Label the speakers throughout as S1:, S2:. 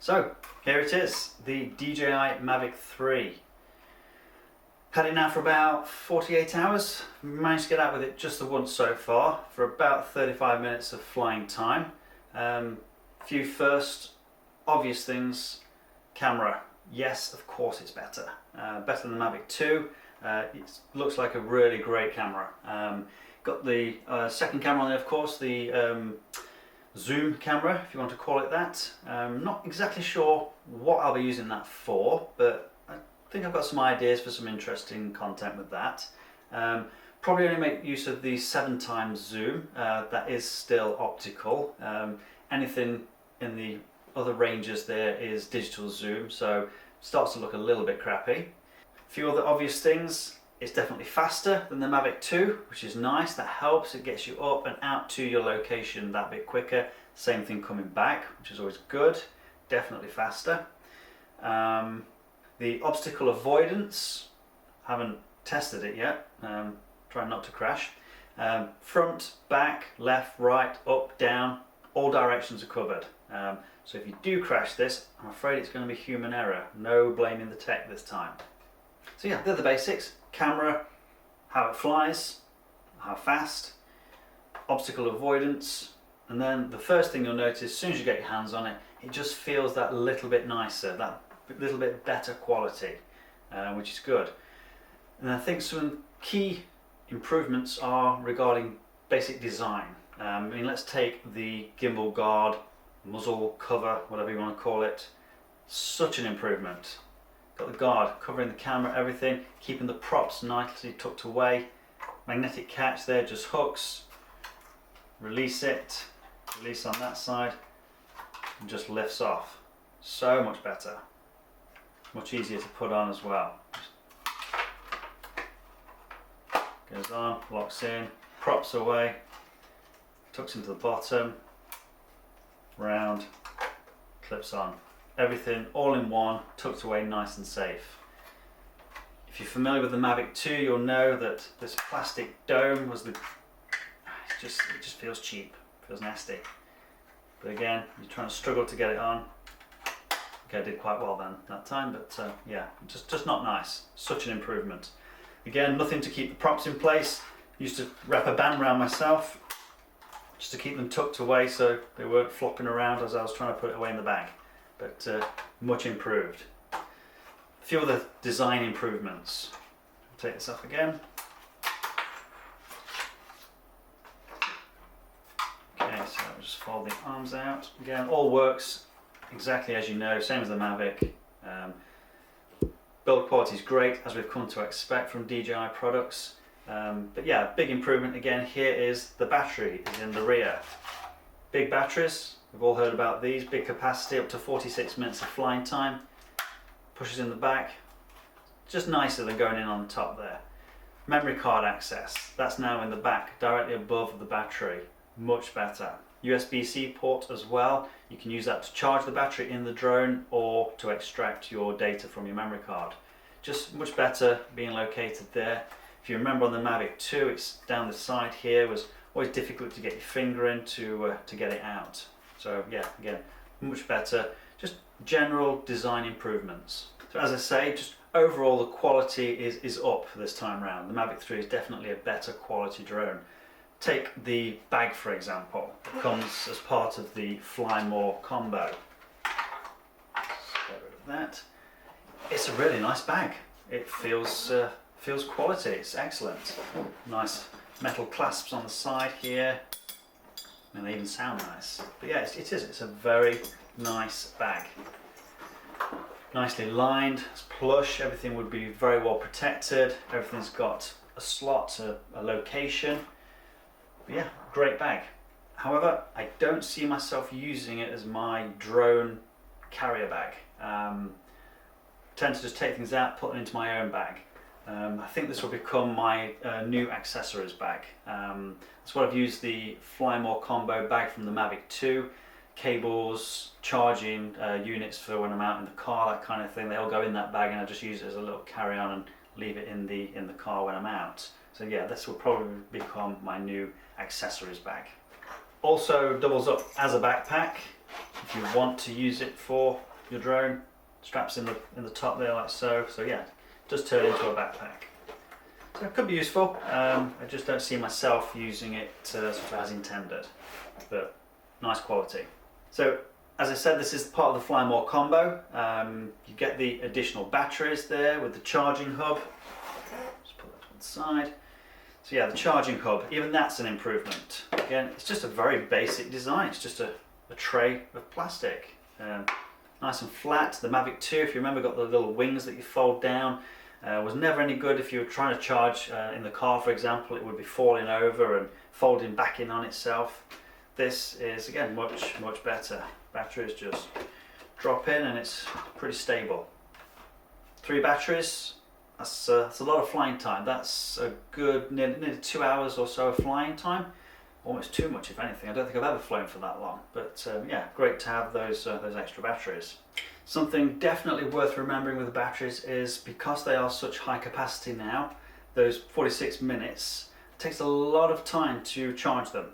S1: So here it is, the DJI Mavic 3. Had it now for about 48 hours. Managed to get out with it just the once so far for about 35 minutes of flying time. Few first obvious things. Camera, yes, of course it's better. Better than the Mavic 2. It looks like a really great camera. Got the second camera on there, of course, the zoom camera, if you want to call it that. Not exactly sure what I'll be using that for, but I think I've got some ideas for some interesting content with that. Probably only make use of the 7x zoom. That is still optical. Anything in the other ranges there is digital zoom, so starts to look a little bit crappy. A few other obvious things. It's definitely faster than the Mavic 2, which is nice. That helps. It gets you up and out to your location that bit quicker. Same thing coming back, which is always good. Definitely faster. The obstacle avoidance, haven't tested it yet. Trying not to crash. Front, back, left, right, up, down, all directions are covered. So if you do crash this, I'm afraid it's going to be human error. No blaming the tech this time. So yeah, they're the basics. Camera, how it flies, how fast, obstacle avoidance, and then the first thing you'll notice as soon as you get your hands on it, it just feels that little bit nicer, that little bit better quality, which is good. And I think some key improvements are regarding basic design. I mean, let's take the gimbal guard, muzzle cover, whatever you want to call it. Such an improvement. Got the guard covering the camera, everything, keeping the props nicely tucked away. Magnetic catch there, just hooks. Release it, release on that side, and just lifts off. So much better. Much easier to put on as well. Goes on, locks in, props away, tucks into the bottom, round, clips on. Everything all in one, tucked away nice and safe. If you're familiar with the Mavic 2, you'll know that this plastic dome was it just feels cheap, feels nasty. But again, you're trying to struggle to get it on. Okay, I did quite well then that time, but yeah, just not nice. Such an improvement. Again, nothing to keep the props in place. Used to wrap a band around myself just to keep them tucked away so they weren't flopping around as I was trying to put it away in the bag. But much improved. A few other design improvements. I'll take this off again. Okay, so I'll just fold the arms out. Again, all works exactly as you know, same as the Mavic. Build quality is great, as we've come to expect from DJI products. But yeah, big improvement again here is the battery is in the rear. Big batteries. We've all heard about these, big capacity, up to 46 minutes of flying time. Pushes in the back, just nicer than going in on the top there. Memory card access, that's now in the back, directly above the battery, much better. USB-C port as well, you can use that to charge the battery in the drone or to extract your data from your memory card. Just much better being located there. If you remember on the Mavic 2, it's down the side here, was always difficult to get your finger in to get it out. So yeah, again, much better, just general design improvements. So as I say, just overall the quality is up this time around. The Mavic 3 is definitely a better quality drone. Take the bag for example, it comes as part of the Fly More combo. Get rid of that. It's a really nice bag. It feels quality, it's excellent. Nice metal clasps on the side here. And they even sound nice. But yeah, it's a very nice bag. Nicely lined, it's plush, everything would be very well protected. Everything's got a slot, a location. But yeah, great bag. However, I don't see myself using it as my drone carrier bag. Tend to just take things out, put them into my own bag. I think this will become my new accessories bag. That's what I've used the Fly More combo bag from the Mavic 2. Cables, charging units for when I'm out in the car, that kind of thing. They all go in that bag, and I just use it as a little carry-on and leave it in the car when I'm out. So yeah, this will probably become my new accessories bag. Also doubles up as a backpack if you want to use it for your drone, straps in the top there like so. So yeah, it does turn into a backpack. So it could be useful. I just don't see myself using it sort of as intended, but nice quality. So as I said, this is part of the Fly More combo. You get the additional batteries there with the charging hub. Just put that to one side. So yeah, the charging hub, even that's an improvement. Again, it's just a very basic design. It's just a tray of plastic. Nice and flat. The Mavic 2, if you remember, got the little wings that you fold down. Was never any good if you were trying to charge in the car, for example. It would be falling over and folding back in on itself. This is, again, much better. Batteries just drop in and it's pretty stable. 3 batteries, that's a lot of flying time. That's a good nearly 2 hours or so of flying time. Almost too much, if anything. I don't think I've ever flown for that long. But yeah, great to have those extra batteries. Something definitely worth remembering with the batteries is because they are such high capacity now, those 46 minutes, it takes a lot of time to charge them.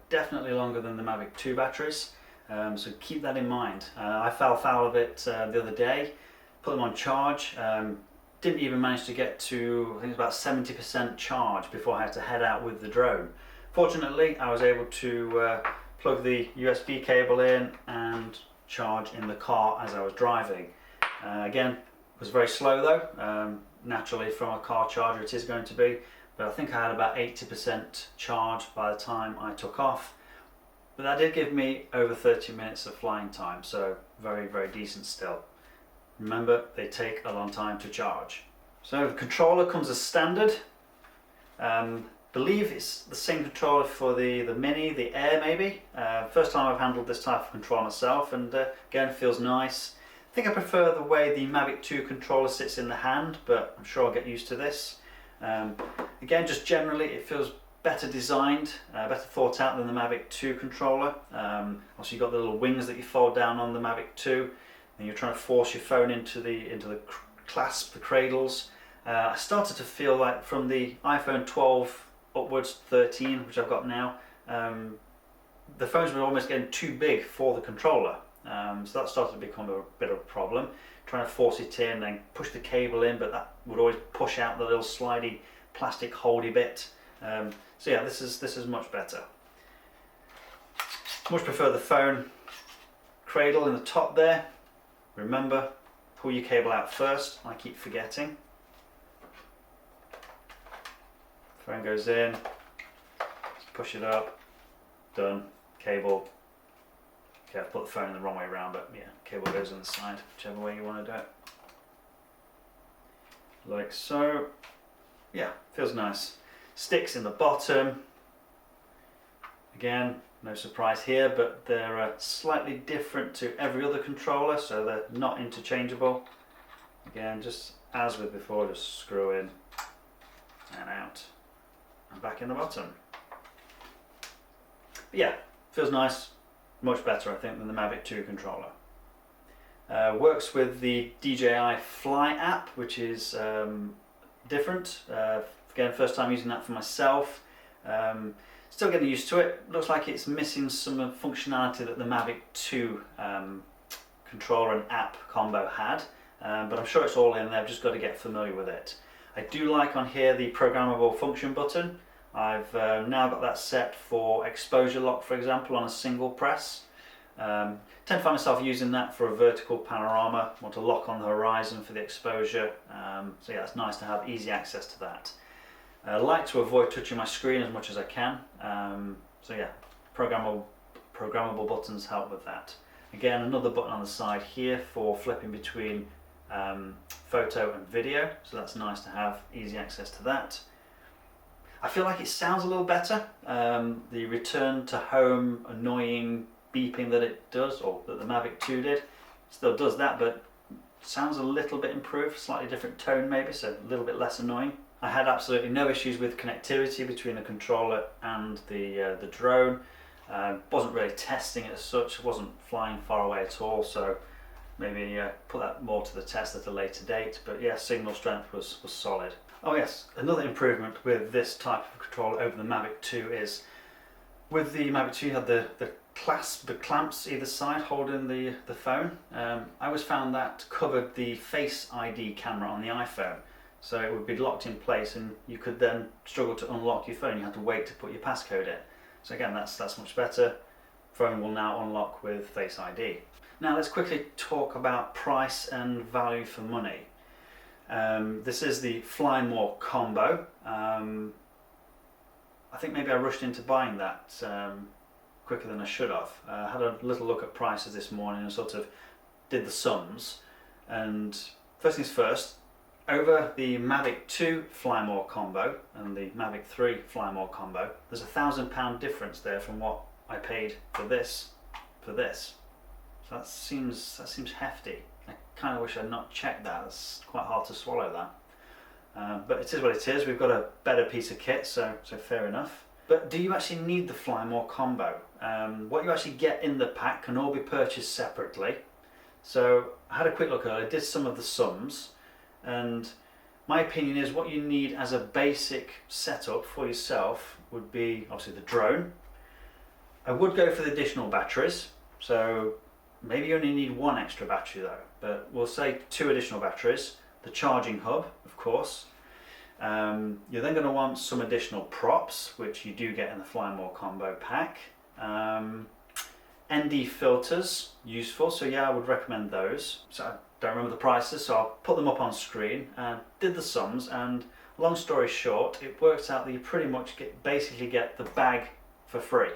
S1: Definitely longer than the Mavic 2 batteries, so keep that in mind. I fell foul of it the other day, put them on charge, didn't even manage to get to, I think it was about 70% charge before I had to head out with the drone. Fortunately, I was able to plug the USB cable in and charge in the car as I was driving. Again, it was very slow though. Naturally, from a car charger it is going to be, but I think I had about 80% charge by the time I took off. But that did give me over 30 minutes of flying time, so very decent still. Remember, they take a long time to charge. So the controller comes as standard. Believe it's the same controller for the Mini, the Air maybe. First time I've handled this type of controller myself, and again, feels nice. I think I prefer the way the Mavic 2 controller sits in the hand, but I'm sure I'll get used to this. Again, just generally it feels better designed, better thought out than the Mavic 2 controller. Also, you've got the little wings that you fold down on the Mavic 2, and you're trying to force your phone into the clasp, the cradles. I started to feel like from the iPhone 12 upwards, 13, which I've got now, the phones were almost getting too big for the controller. So that started to become a bit of a problem. Trying to force it in and push the cable in, but that would always push out the little slidey plastic holdy bit. So yeah, this is much better. Much prefer the phone cradle in the top there. Remember, pull your cable out first. I keep forgetting. Phone goes in, just push it up, done, cable. Okay, I've put the phone in the wrong way around, but yeah, cable goes on the side, whichever way you want to do it. Like so. Yeah, feels nice. Sticks in the bottom. Again, no surprise here, but they're slightly different to every other controller, so they're not interchangeable. Again, just as with before, just screw in and out. And back in the bottom. But yeah, feels nice, much better I think than the Mavic 2 controller. Works with the DJI Fly app, which is different. Again, first time using that for myself. Still getting used to it. Looks like it's missing some functionality that the Mavic 2 controller and app combo had, but I'm sure it's all in there. I've just got to get familiar with it. I do like on here the programmable function button. I've now got that set for exposure lock, for example, on a single press. Tend to find myself using that for a vertical panorama. Want to lock on the horizon for the exposure. So yeah, it's nice to have easy access to that. I like to avoid touching my screen as much as I can. So yeah, programmable buttons help with that. Again, another button on the side here for flipping between photo and video, so that's nice to have easy access to that. I feel like it sounds a little better. The return to home annoying beeping that it does, or that the Mavic 2 did, still does that, but sounds a little bit improved, slightly different tone maybe, so a little bit less annoying. I had absolutely no issues with connectivity between the controller and the drone. Wasn't really testing it as such, wasn't flying far away at all, so maybe put that more to the test at a later date. But yeah, signal strength was solid. Oh yes, another improvement with this type of controller over the Mavic 2 is, with the Mavic 2 you had the clasp, the clamps either side holding the phone. I always found that covered the Face ID camera on the iPhone, so it would be locked in place and you could then struggle to unlock your phone. You had to wait to put your passcode in. So again, that's much better. Phone will now unlock with Face ID. Now let's quickly talk about price and value for money. This is the Fly More combo. I think maybe I rushed into buying that quicker than I should have. I had a little look at prices this morning and sort of did the sums. And first things first, over the Mavic 2 Fly More combo and the Mavic 3 Fly More combo, there's £1,000 difference there from what I paid for this. So that seems hefty. I kind of wish I'd not checked that. It's quite hard to swallow that. But it is what it is. We've got a better piece of kit, so fair enough. But do you actually need the Fly More combo? What you actually get in the pack can all be purchased separately. So I had a quick look earlier, did some of the sums, and my opinion is what you need as a basic setup for yourself would be obviously the drone. I would go for the additional batteries, so maybe you only need one extra battery though, but we'll say 2 additional batteries, the charging hub of course. You're then going to want some additional props, which you do get in the Fly More combo pack. ND filters, useful, so yeah, I would recommend those. So I don't remember the prices, so I'll put them up on screen. And did the sums, and long story short, it works out that you pretty much basically get the bag for free.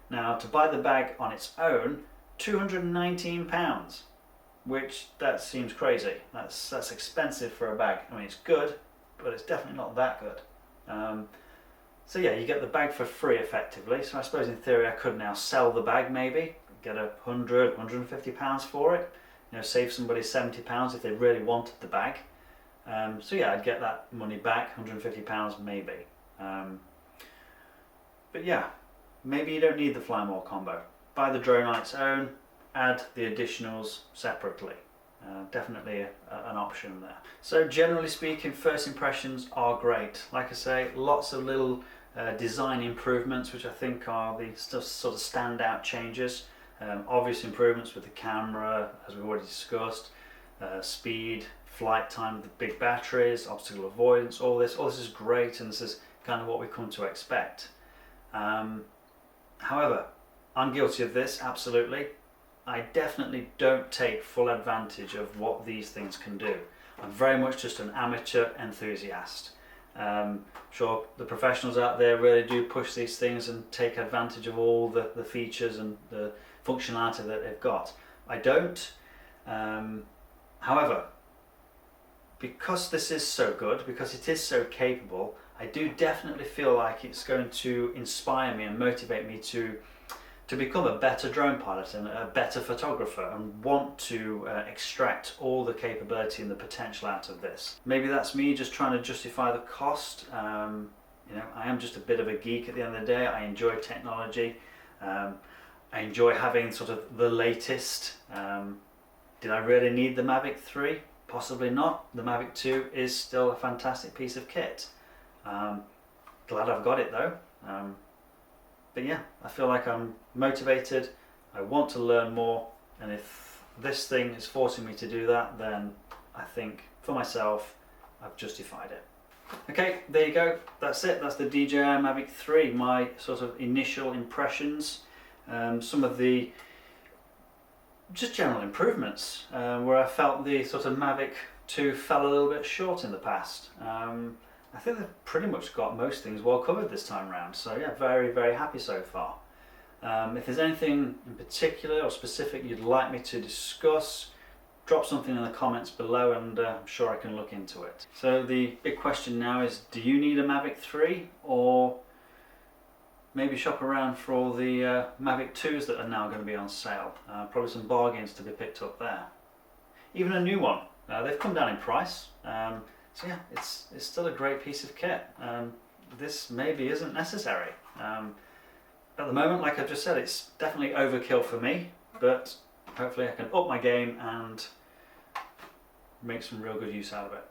S1: Now, to buy the bag on its own, £219, which that seems crazy. That's expensive for a bag. I mean, it's good, but it's definitely not that good. So yeah, you get the bag for free effectively. So I suppose in theory I could now sell the bag, maybe get £100, £150 for it. You know, save somebody £70 if they really wanted the bag. So yeah, I'd get that money back, £150 maybe. But yeah, maybe you don't need the Fly More combo. Buy the drone on its own, add the additionals separately. Definitely an option there. So generally speaking, first impressions are great. Like I say, lots of little design improvements which I think are the sort of standout changes. Obvious improvements with the camera, as we've already discussed, speed, flight time with the big batteries, obstacle avoidance, all this is great, and this is kind of what we come to expect. However, I'm guilty of this, absolutely. I definitely don't take full advantage of what these things can do. I'm very much just an amateur enthusiast. Sure, the professionals out there really do push these things and take advantage of all the features and the functionality that they've got. I don't. However, because this is so good, because it is so capable, I do definitely feel like it's going to inspire me and motivate me to become a better drone pilot and a better photographer and want to extract all the capability and the potential out of this. Maybe that's me just trying to justify the cost. You know, I am just a bit of a geek at the end of the day. I enjoy technology. I enjoy having sort of the latest. Did I really need the Mavic 3? Possibly not. The Mavic 2 is still a fantastic piece of kit. Glad I've got it though. But yeah, I feel like I'm motivated, I want to learn more, and if this thing is forcing me to do that, then I think for myself I've justified it. Okay, there you go, that's it, that's the DJI Mavic 3, my sort of initial impressions, some of the just general improvements, where I felt the sort of Mavic 2 fell a little bit short in the past. I think they've pretty much got most things well covered this time around, so yeah, very, very happy so far. If there's anything in particular or specific you'd like me to discuss, drop something in the comments below and I'm sure I can look into it. So the big question now is, do you need a Mavic 3, or maybe shop around for all the Mavic 2s that are now going to be on sale? Probably some bargains to be picked up there. Even a new one, they've come down in price. So yeah, it's still a great piece of kit. This maybe isn't necessary. At the moment, like I've just said, it's definitely overkill for me, but hopefully I can up my game and make some real good use out of it.